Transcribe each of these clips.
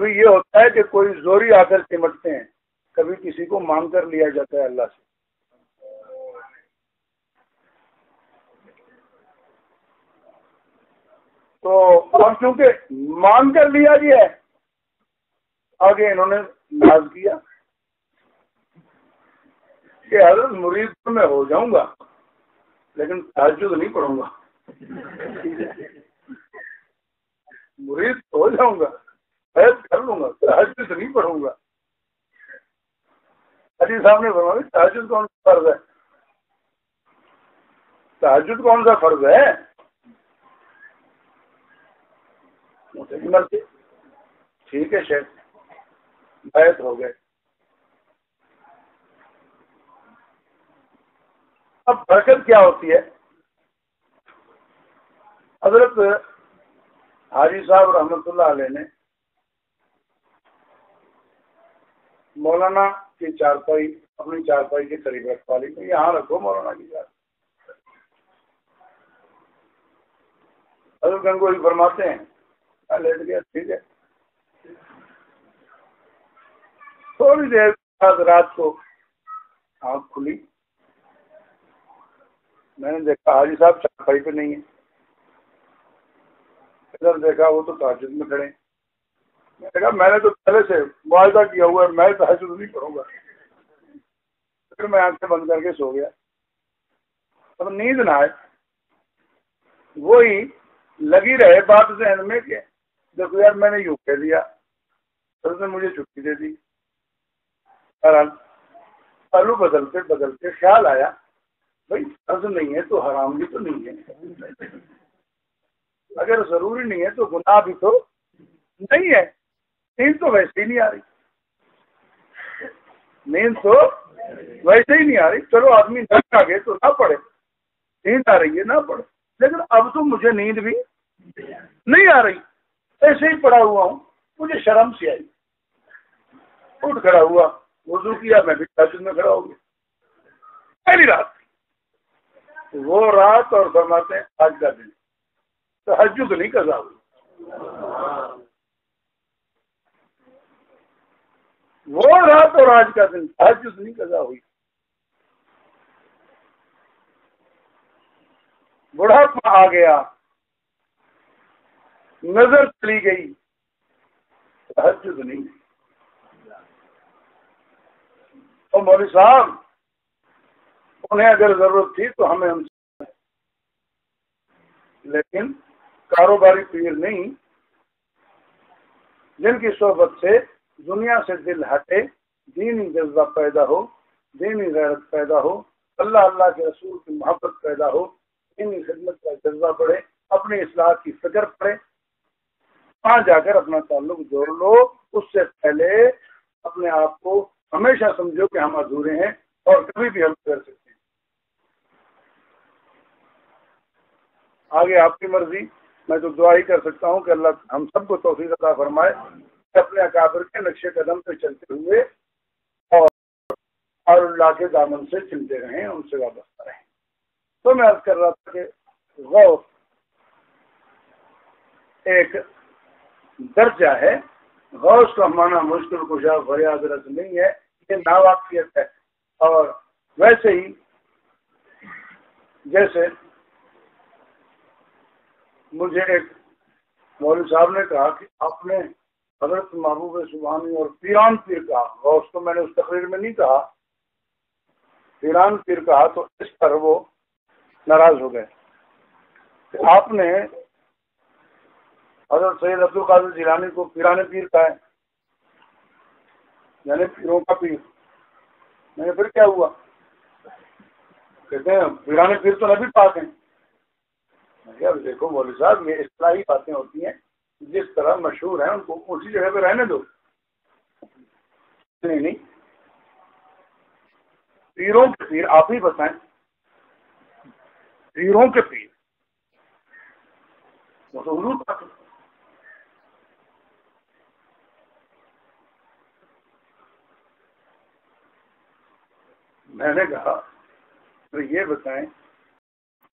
کبھی یہ ہوتا ہے کہ کوئی زوری آ کر سمٹتے ہیں، کبھی کسی کو مانگ کر لیا جاتا ہے اللہ سے. تو اب چونکہ مانگ کر لیا گیا ہے، آگے انہوں نے ناز کیا کہ حضرت مرید تو میں ہو جاؤں گا لیکن تہجد نہیں پڑھوں گا. مرید ہو جاؤں گا، فیض کر لوں گا، تہجد نہیں پڑھوں گا. حجی صاحب نے فرمایا تہجد کون سا فرض ہے؟ تہجد کون سا فرض ہے؟ مرضی ٹھیک ہے شیخ، بیعت ہو گئے. اب برکت کیا ہوتی ہے؟ حضرت حاجی صاحب رحمۃ اللہ علیہ نے مولانا کی چارپائی اپنی چارپائی کے قریب رکھوا لی، یہاں رکھو مولانا کی چارپائی. حضرت گنگوئی فرماتے ہیں لیٹ گیا، ٹھیک ہے. تھوڑی دیر بعد رات کو آنکھ کھلی، میں نے دیکھا حاجی صاحب چارپائی پہ نہیں ہے. ادھر دیکھا وہ تو تہجد میں کھڑے. میں نے کہا میں نے تو پہلے سے معاہدہ کیا ہوا ہے، میں تہجد نہیں پڑھوں گا. پھر میں آنکھیں بند کر کے سو گیا. اب نیند نہ آئے، وہی لگی رہے بات ذہن میں کہ دیکھو یار میں نے یوں کہہ دیا، اس نے مجھے چھٹی دے دی. پہلو بدلتے بدلتے خیال آیا بھائی فرض نہیں ہے تو حرام بھی تو نہیں ہے، اگر ضروری نہیں ہے تو گناہ بھی تو نہیں ہے. نیند تو ویسے ہی نہیں آ رہی، نیند تو ویسے ہی نہیں آ رہی. چلو آدمی نہ آگے تو نہ پڑے، نیند آ رہی ہے نہ پڑے، لیکن اب تو مجھے نیند بھی نہیں آ رہی، ایسے ہی پڑا ہوا ہوں. مجھے شرم سی آئی، اٹھ کھڑا ہوا، وضو کیا، میں بھی تہجد میں کھڑا ہو گیا. پہلی رات وہ رات، اور فرماتے ہیں آج کا دن تہجد نہیں قضا ہوئی. وہ رات اور آج کا دن تہجد نہیں قضا ہوئی. بڑھاپا آ گیا، نظر چلی گئی، تہجد نہیں. اور مولوی صاحب انہیں اگر ضرورت تھی تو ہمیں لیکن کاروباری پیر نہیں، جن کی صحبت سے دنیا سے دل ہٹے، دینی جذبہ پیدا ہو، دینی غیرت پیدا ہو، اللہ اللہ کے رسول کی محبت پیدا ہو، دینی خدمت کا جذبہ بڑھے، اپنی اصلاح کی فکر پڑے، وہاں جا کر اپنا تعلق جوڑ لو. اس سے پہلے اپنے آپ کو ہمیشہ سمجھو کہ ہم ادھورے ہیں اور کبھی بھی ہم کر سکتے ہیں. آگے آپ کی مرضی. میں تو دعا ہی کر سکتا ہوں کہ اللہ ہم سب کو توفیق عطا فرمائے کہ اپنے اکابر کے نقش قدم پہ چلتے ہوئے اور اللہ کے دامن سے چلتے رہیں، ان سے وابستہ رہیں. تو میں عرض کر رہا تھا کہ غوث ایک درجہ ہے. غوث کا معنی مشکل کشا فریاد رس نہیں ہے، یہ ناواقفیت ہے. اور ویسے ہی جیسے مجھے ایک مولوی صاحب نے کہا کہ آپ نے حضرت محبوب سبحانی اور پیران پیر کہا، غوث کو میں نے اس تقریر میں نہیں کہا، پیران پیر کہا، تو اس پر وہ ناراض ہو گئے کہ آپ نے حضرت سید عبد القادر جیلانی کو پیران پیر کہا ہے، یعنی پیروں کا پیر. میں نے پھر کیا ہوا؟ کہتے ہیں پیران پیر تو نبی پاک ہیں. میں کہا دیکھو مولوی صاحب یہ اصطلاحی باتیں ہوتی ہیں، جس طرح مشہور ہیں ان کو اسی جگہ پہ رہنے دو. نہیں پیروں کے پیر آپ ہی بتائیں، پیروں کے پیر وہ تو حضور پاک. میں نے کہا تو یہ بتائیں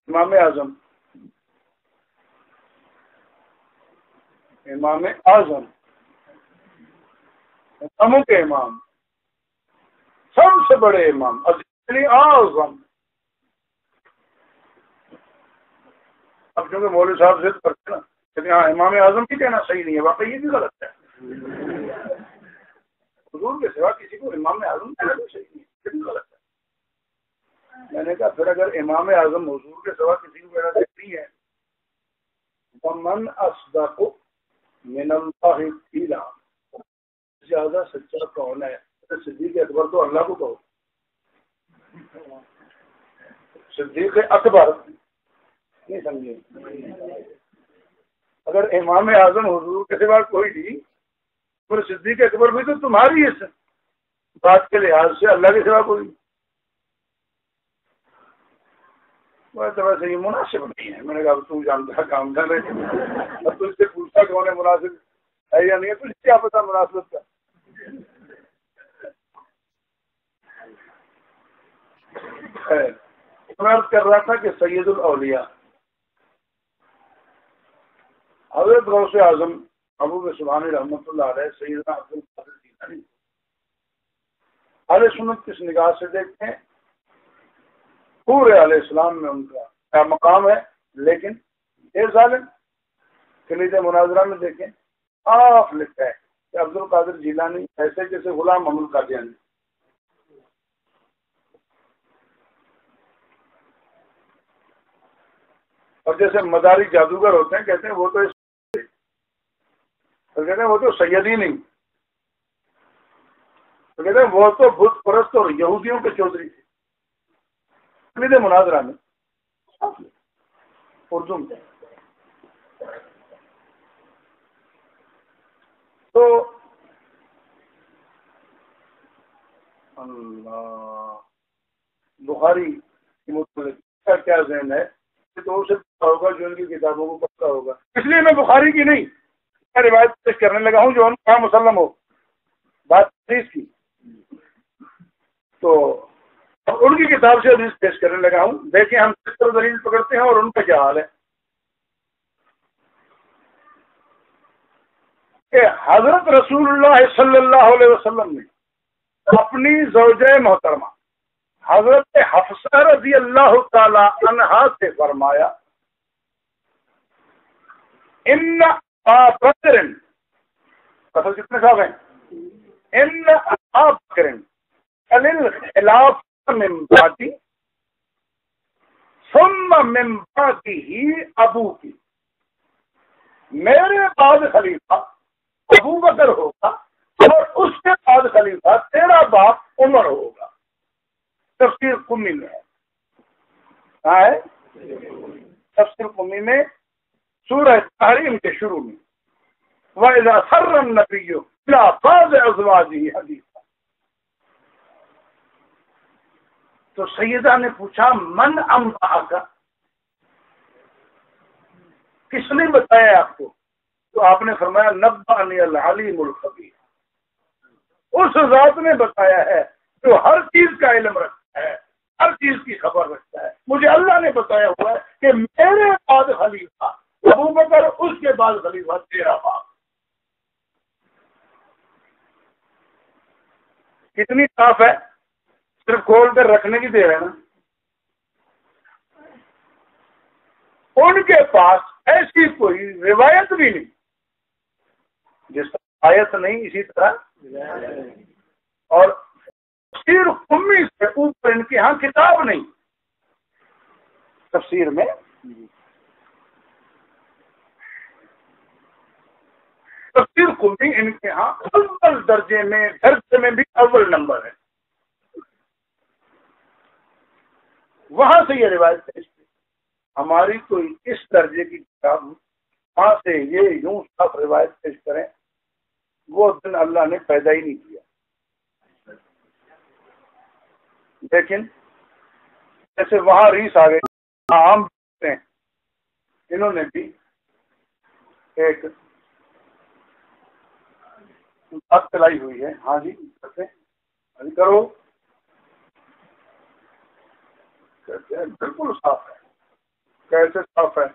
امام اعظم اماموں کے امام، سب سے بڑے امام، اعظم۔ اب چونکہ مولوی صاحب ضد کرتے نا، لیکن ہاں امام اعظم کی کہنا صحیح نہیں ہے، واقعی یہ بھی غلط ہے۔ حضور کے سوا کسی کو امام اعظم کہنا بھی صحیح نہیں ہے، یہ بھی غلط ہے۔ میں نے کہا پھر اگر امام اعظم حضور کے سوا کسی کو کہنا صحیح ہے، ومن اصدق من اللہ قیلا، زیادہ سچا کون ہے؟ صدیق اکبر تو اللہ کو کہو، صدیق اکبر نہیں سمجھے۔ اگر امام اعظم حضور کے سوا کوئی نہیں، پھر صدیق اکبر بھی تو تمہاری اس بات کے لحاظ سے اللہ کے سوا کوئی نہیں۔ تو ویسے یہ مناسب نہیں ہے۔ میں نے کہا تو جانتا کام کر رہے، اب تجھ سے پوچھتا کون ہے مناسب ہے یا نہیں ہے، تجھے کیا پتا مناسبت کا۔ میں عرض کر رہا تھا کہ سید الاولیاء حضرت غوث اعظم ابو سبحانی رحمۃ اللہ علیہ سیدنا عبد القادر جیلانی اہل سنت کس نگاہ سے دیکھتے ہیں، پورے علیہ السلام میں ان کا کیا مقام ہے، لیکن اے ظالم کلید مناظرہ میں دیکھیں صاف لکھا ہے کہ عبد القادر جیلانی ایسے جیسے غلام محمد قادیانی، اور جیسے مداری جادوگر ہوتے ہیں کہتے ہیں وہ تو کہتے ہیں وہ تو سید ہی نہیں، تو کہتے ہیں وہ تو بت پرست اور یہودیوں کے چودھری تھے۔ کلید مناظرہ میں اردو میں تو اللہ بخاری کی متعلق کا کیا ذہن ہے، تو اسے پتا ہوگا جو ان کی کتابوں کو پڑھتا ہوگا۔ اس لیے میں بخاری کی نہیں میں روایت پیش کرنے لگا ہوں جو ان کا مسلم ہو بات حدیث کی، تو ان کی کتاب سے حدیث پیش کرنے لگا ہوں۔ دیکھیں ہم کس طرح دلیل پکڑتے ہیں اور ان کا کیا حال ہے کہ حضرت رسول اللہ صلی اللہ علیہ وسلم نے اپنی زوجہ محترمہ حضرت حفصہ رضی اللہ تعالی عنہا سے فرمایا ان بکر، قتل کتنے صاحب ہیں، ان بکر الخلاف من بعدی ثم من بعدہ ابو کی، میرے بعد خلیفہ ابو بکر ہوگا اور اس کے بعد خلیفہ تیرا باپ عمر ہوگا۔ تفسیر قمی میں ہے، تفسیر قمی میں سورہ تحریم کے شروع میں وَإِذَا سَرَّ النَّبِيُّ إِلَىٰ بَعْضِ أَزْوَاجِهِ حَدِيثًا، تو سیدہ نے پوچھا من انبأک، کس نے بتایا آپ کو؟ تو آپ نے فرمایا نبأنی العلیم الخبیر، اس ذات نے بتایا ہے جو ہر چیز کا علم رکھتا ہے، ہر چیز کی خبر رکھتا ہے۔ مجھے اللہ نے بتایا ہوا ہے کہ میرے بعد خلیفہ ابو بکر، اس کے بعد خلیفہ تیرا باپ۔ کتنی صاف ہے، صرف کھول کر رکھنے کی دیر ہے نا۔ ان کے پاس ایسی کوئی روایت بھی نہیں، جس طرح آیت نہیں اسی طرح، اور تفسیر قمی سے اوپر ان کے ہاں کتاب نہیں تفسیر میں۔ تفسیر قمی ان کے ہاں اول درجے میں بھی اول نمبر ہے، وہاں سے یہ روایت پیش کی۔ ہماری کوئی اس درجے کی کتاب وہاں سے یہ یوں صاف روایت پیش کریں، وہ دن اللہ نے پیدا ہی نہیں کیا۔ لیکن جیسے وہاں ریس آ گئی، عام ہیں انہوں نے بھی ایک بات چلائی ہوئی ہے۔ ہاں جی کرو، کہتے ہیں بالکل صاف ہے۔ کیسے صاف ہے؟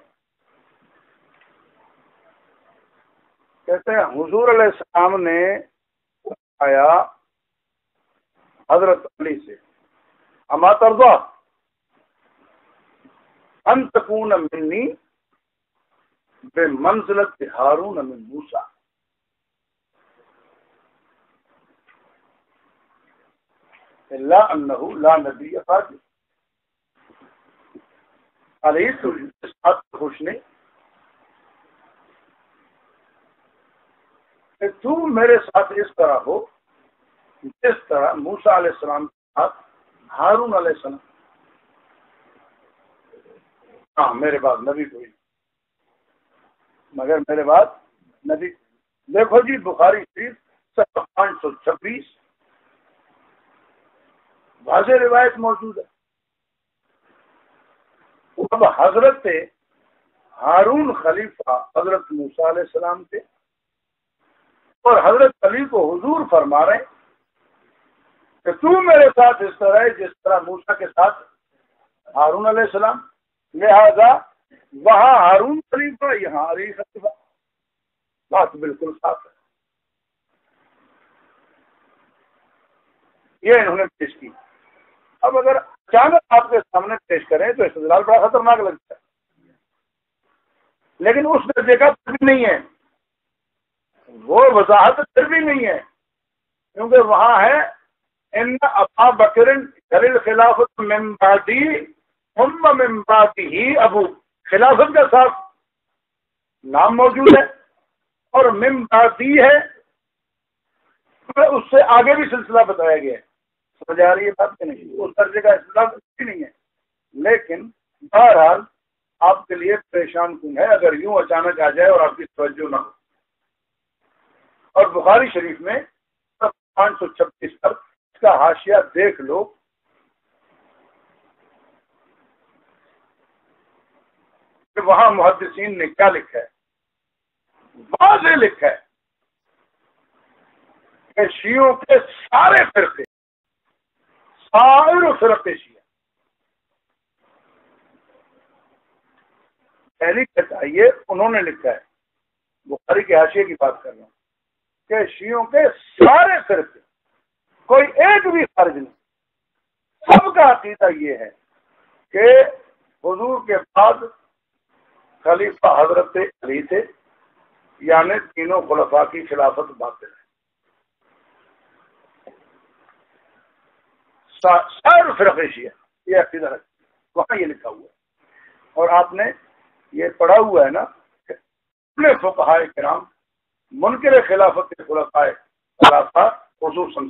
کہتے ہیں حضور علیہ السلام نے آیا حضرت علی سے اما ترضا ان تکون منی بمنزلت ہارون من موسیٰ، الا انہ لا نبی بعد۔ علی تو اس بات سے خوش نہیں کہ تو میرے ساتھ اس طرح ہو جس طرح موسیٰ علیہ السلام کے ساتھ ہارون علیہ السلام۔ ہاں میرے بعد نبی کوئی نہیں، مگر میرے بعد نبی۔ دیکھو جی بخاری شریف 526 واضح روایت موجود ہے۔ اب حضرت ہارون خلیفہ حضرت موسیٰ علیہ السلام تھے، اور حضرت علی کو حضور فرما رہے ہیں کہ تو میرے ساتھ اس طرح ہے جس طرح موسیٰ کے ساتھ ہارون علیہ السلام، لہذا وہاں ہارون خلیفہ یہاں علی خلیفہ، بات بالکل صاف ہے۔ یہ انہوں نے پیش کی۔ اب اگر اچانک آپ کے سامنے پیش کریں تو استدلال بڑا خطرناک لگتا ہے، لیکن اس درجے کا پھر بھی نہیں ہے، وہ وضاحت پھر بھی نہیں ہے، کیونکہ وہاں ہے ان ابا بکر خلافت من بعدی ثم من بعدہ ابو، خلافت کا صاف نام موجود ہے، اور من بعدی ہے اس سے آگے بھی سلسلہ بتایا گیا ہے۔ سمجھ آ رہی ہے بات کہ نہیں؟ اس درجے کا اختلاف بھی نہیں ہے، لیکن بہرحال آپ کے لیے پریشان کن ہے اگر یوں اچانک آ جائے اور آپ کی توجہ نہ ہو۔ اور بخاری شریف میں 526 پر اس کا حاشیہ دیکھ لو، کہ وہاں محدثین نے کیا لکھا ہے، واضح لکھا ہے کہ شیعوں کے سارے فرقے، سائر فرقے شیعہ، پہلی چاہیے انہوں نے لکھا ہے، بخاری کے حاشیے کی بات کر رہا ہوں، کہ شیعوں کے سارے فرقے، کوئی ایک بھی خارج نہیں، سب کا عقیدہ یہ ہے کہ حضور کے بعد خلیفہ حضرت علی تھے، یعنی تینوں خلفاء کی خلافت باطل ہے۔ سارے فرقے شیعہ یہ عقیدہ رکھتے ہیں، وہاں یہ لکھا ہوا ہے۔ اور آپ نے یہ پڑھا ہوا ہے نا کہ اپنے فقہائے کرام منکر خلافت خلفاء ثلاثہ خصوصاً